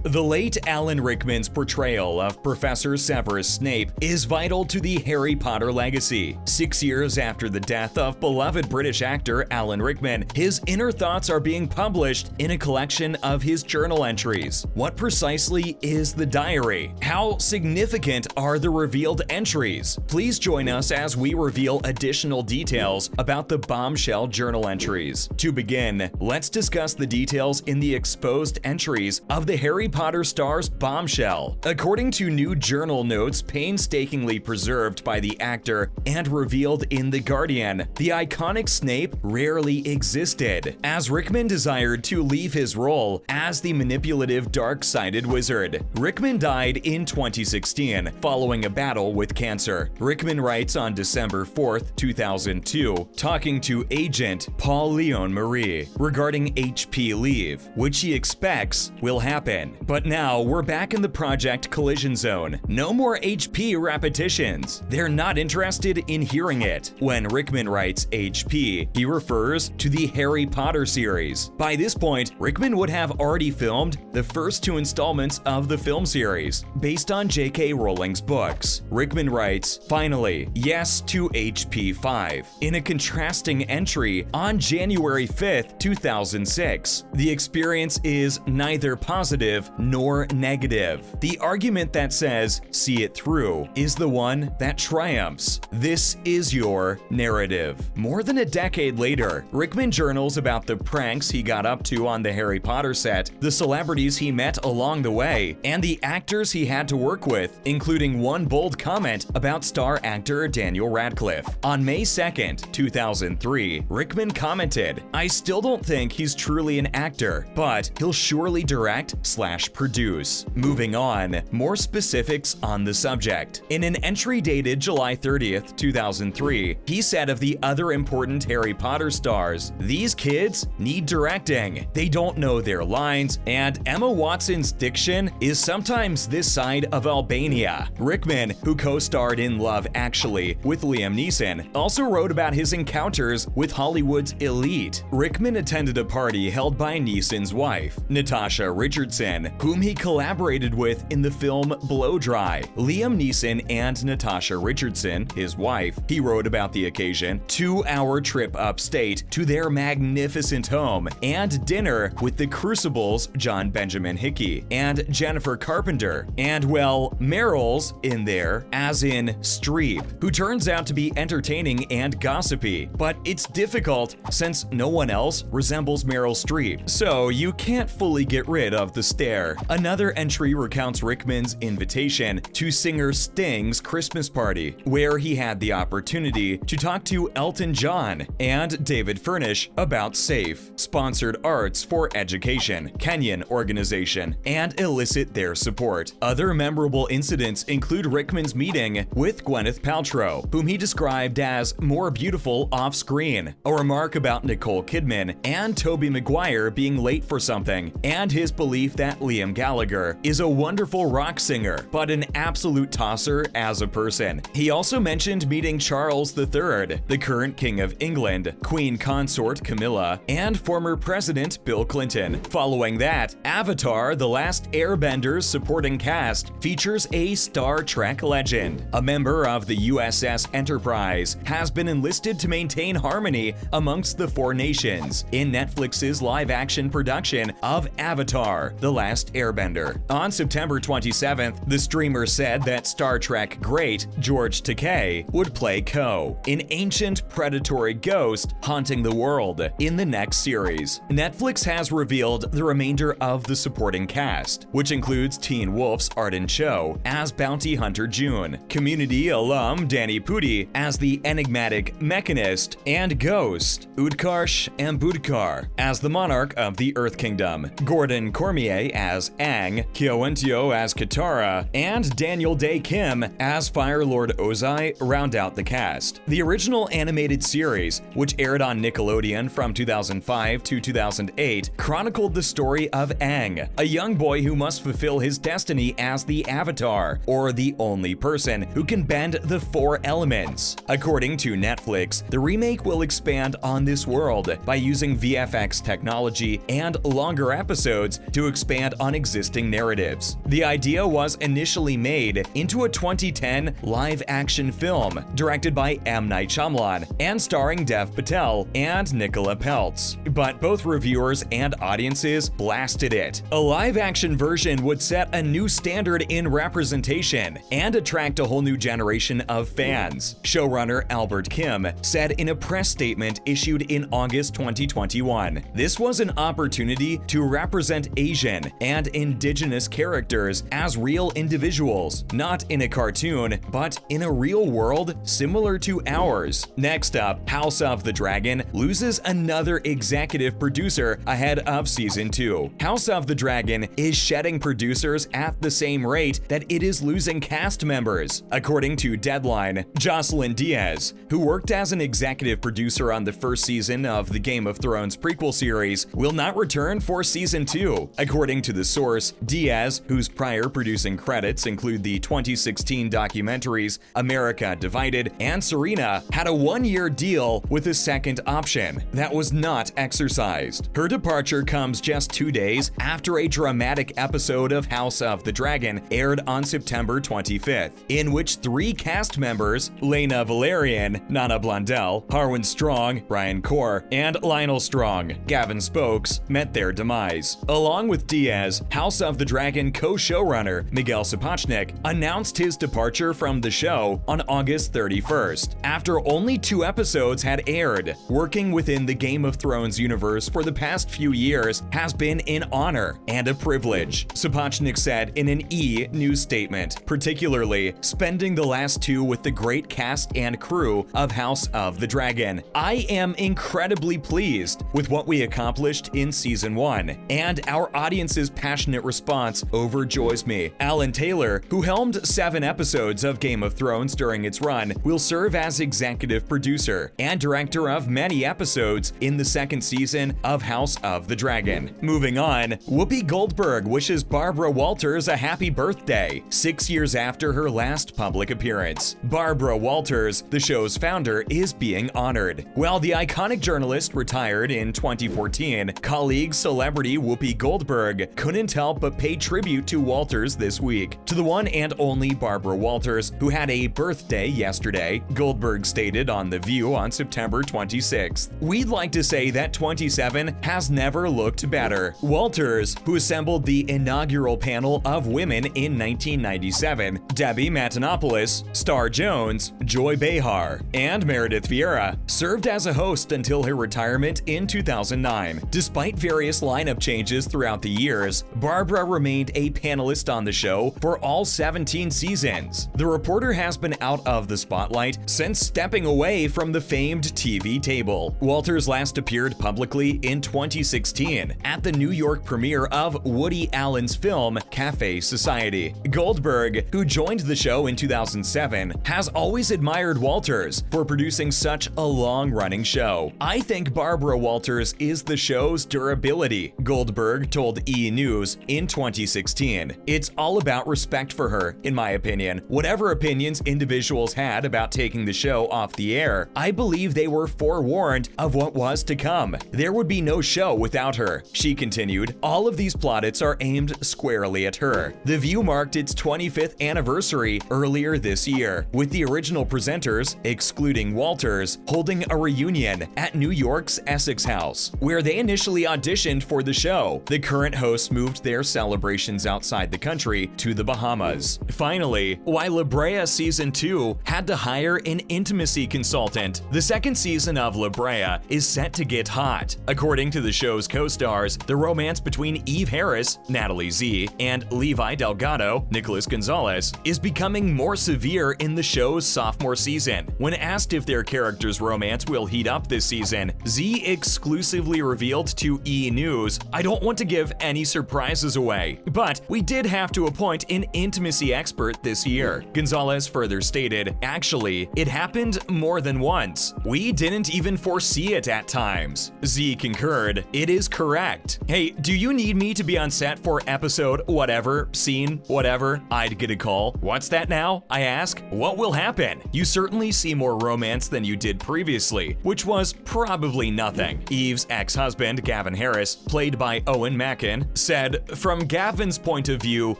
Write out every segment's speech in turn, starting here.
The late Alan Rickman's portrayal of Professor Severus Snape is vital to the Harry Potter legacy. 6 years after the death of beloved British actor Alan Rickman, his inner thoughts are being published in a collection of his journal entries. What precisely is the diary? How significant are the revealed entries? Please join us as we reveal additional details about the bombshell journal entries. To begin, let's discuss the details in the exposed entries of the Harry Potter star's bombshell. According to new journal notes painstakingly preserved by the actor and revealed in The Guardian, the iconic Snape rarely existed, as Rickman desired to leave his role as the manipulative dark-sided wizard. Rickman died in 2016 following a battle with cancer. Rickman writes on December 4, 2002, talking to agent Paul Leon Marie regarding HP leave, which he expects will happen. But now we're back in the project collision zone. No more HP repetitions. They're not interested in hearing it. When Rickman writes HP, he refers to the Harry Potter series. By this point, Rickman would have already filmed the first 2 installments of the film series, based on J.K. Rowling's books. Rickman writes, "Finally, yes to HP 5," in a contrasting entry on January 5, 2006. The experience is neither positive nor negative. The argument that says, "see it through," is the one that triumphs. This is your narrative. More than a decade later, Rickman journals about the pranks he got up to on the Harry Potter set, the celebrities he met along the way, and the actors he had to work with, including one bold comment about star actor Daniel Radcliffe. On May 2nd, 2003, Rickman commented, "I still don't think he's truly an actor, but he'll surely direct/produce. Moving on, more specifics on the subject. In an entry dated July 30th, 2003, he said of the other important Harry Potter stars, "These kids need directing. They don't know their lines, and Emma Watson's diction is sometimes this side of Albania." Rickman, who co-starred in Love Actually with Liam Neeson, also wrote about his encounters with Hollywood's elite. Rickman attended a party held by Neeson's wife, Natasha Richardson, whom he collaborated with in the film Blow Dry. Liam Neeson and Natasha Richardson, his wife, he wrote about the occasion, 2-hour trip upstate to their magnificent home and dinner with the Crucible's John Benjamin Hickey and Jennifer Carpenter, and well, Meryl's in there, as in Streep, who turns out to be entertaining and gossipy, but it's difficult since no one else resembles Meryl Streep, so you can't fully get rid of the stare. Another entry recounts Rickman's invitation to singer Sting's Christmas party, where he had the opportunity to talk to Elton John and David Furnish about SAFE, Sponsored Arts for Education, Kenyan organization, and elicit their support. Other memorable incidents include Rickman's meeting with Gwyneth Paltrow, whom he described as more beautiful off-screen, a remark about Nicole Kidman and Tobey Maguire being late for something, and his belief that Liam Gallagher is a wonderful rock singer, but an absolute tosser as a person. He also mentioned meeting Charles III, the current King of England, Queen Consort Camilla, and former President Bill Clinton. Following that, Avatar: The Last Airbender's supporting cast features a Star Trek legend. A member of the USS Enterprise has been enlisted to maintain harmony amongst the 4 nations in Netflix's live-action production of Avatar: The Last Airbender. On September 27th, the streamer said that Star Trek great George Takei would play Ko, an ancient predatory ghost haunting the world, in the next series. Netflix has revealed the remainder of the supporting cast, which includes Teen Wolf's Arden Cho as Bounty Hunter June, Community alum Danny Pudi as the enigmatic Mechanist, and Ghost Utkarsh Ambudkar as the Monarch of the Earth Kingdom, Gordon Cormier as Aang, Kyoentyo as Katara, and Daniel Day Kim as Fire Lord Ozai round out the cast. The original animated series, which aired on Nickelodeon from 2005 to 2008, chronicled the story of Aang, a young boy who must fulfill his destiny as the Avatar, or the only person who can bend the 4 elements. According to Netflix, the remake will expand on this world by using VFX technology and longer episodes to expand expand on existing narratives. The idea was initially made into a 2010 live-action film directed by M. Night Shyamalan and starring Dev Patel and Nicola Peltz, but both reviewers and audiences blasted it. A live-action version would set a new standard in representation and attract a whole new generation of fans, showrunner Albert Kim said in a press statement issued in August 2021. This was an opportunity to represent Asian and indigenous characters as real individuals, not in a cartoon, but in a real world similar to ours. Next up, House of the Dragon loses another executive producer ahead of season 2. House of the Dragon is shedding producers at the same rate that it is losing cast members. According to Deadline, Jocelyn Diaz, who worked as an executive producer on the first season of the Game of Thrones prequel series, will not return for season 2. According to the source, Diaz, whose prior producing credits include the 2016 documentaries America Divided and Serena, had a one-year deal with a second option that was not exercised. Her departure comes just 2 days after a dramatic episode of House of the Dragon aired on September 25th, in which 3 cast members, Lena Valerian, Nana Blondell, Harwin Strong, Brian Corr, and Lionel Strong, Gavin Spokes, met their demise. Along with Diaz, House of the Dragon co-showrunner Miguel Sapochnik announced his departure from the show on August 31st, after only 2 episodes had aired. Working within the Game of Thrones universe for the past few years has been an honor and a privilege, Sapochnik said in an E! News statement, particularly spending the last 2 with the great cast and crew of House of the Dragon. I am incredibly pleased with what we accomplished in season 1, and our audience's passionate response overjoys me. Alan Taylor, who helmed 7 episodes of Game of Thrones during its run, will serve as executive producer and director of many episodes in the second season of House of the Dragon. Moving on, Whoopi Goldberg wishes Barbara Walters a happy birthday 6 years after her last public appearance. Barbara Walters, the show's founder, is being honored. While the iconic journalist retired in 2014, colleague celebrity Whoopi Goldberg couldn't help but pay tribute to Walters this week. To the one and only Barbara Walters, who had a birthday yesterday, Goldberg stated on The View on September 26th, "We'd like to say that 27 has never looked better." Walters, who assembled the inaugural panel of women in 1997, Debbie Matenopoulos, Star Jones, Joy Behar, and Meredith Vieira, served as a host until her retirement in 2009. Despite various lineup changes throughout the years, Barbara remained a panelist on the show for all 17 seasons. The reporter has been out of the spotlight since stepping away from the famed TV table. Walters last appeared publicly in 2016 at the New York premiere of Woody Allen's film Cafe Society. Goldberg, who joined the show in 2007, has always admired Walters for producing such a long-running show. "I think Barbara Walters is the show's durability," Goldberg told E! News in 2016. "It's all about respect for her, in my opinion. Whatever opinions individuals had about taking the show off the air, I believe they were forewarned of what was to come. There would be no show without her." She continued, "All of these plaudits are aimed squarely at her." The View marked its 25th anniversary earlier this year, with the original presenters, excluding Walters, holding a reunion at New York's Essex House, where they initially auditioned for the show. The current hosts moved their celebrations outside the country to the Bahamas. Finally, why La Brea Season 2 had to hire an intimacy consultant. The second season of La Brea is set to get hot. According to the show's co-stars, the romance between Eve Harris, Natalie Z, and Levi Delgado, Nicholas Gonzalez, is becoming more severe in the show's sophomore season. When asked if their characters' romance will heat up this season, Z exclusively revealed to E! News, "I don't want to give any surprises away, but we did have to appoint an intimacy expert this year." Gonzalez further stated, "Actually, it happened more than once. We didn't even foresee it at times." Z concurred, "It is correct. Hey, do you need me to be on set for episode whatever, scene whatever?" I'd get a call. "What's that now?" I ask. "What will happen?" "You certainly see more romance than you did previously," which was probably nothing. Eve's ex-husband, Gavin Harris, played by Owen Mackin, said, "From Gavin's point of view,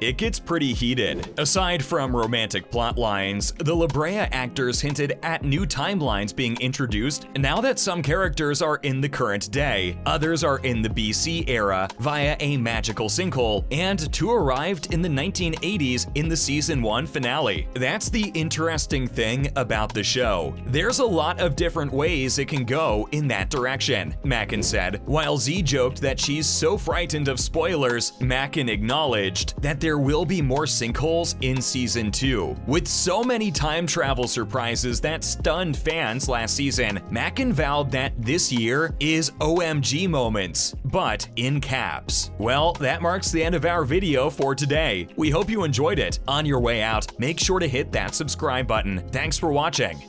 it gets pretty heated. Aside from romantic plot lines, the La Brea actors hinted at new timelines being introduced now that some characters are in the current day, others are in the BC era via a magical sinkhole, and two arrived in the 1980s in the season 1 finale. That's the interesting thing about the show. There's a lot of different ways it can go in that direction," Mackin said. While Z joked that she's so frightened of spoilers, Mackin acknowledged that there will be more sinkholes in season 2. With so many time travel surprises that stunned fans last season, Mackin vowed that this year is OMG moments, but in caps. Well, that marks the end of our video for today. We hope you enjoyed it. On your way out, make sure to hit that subscribe button. Thanks for watching.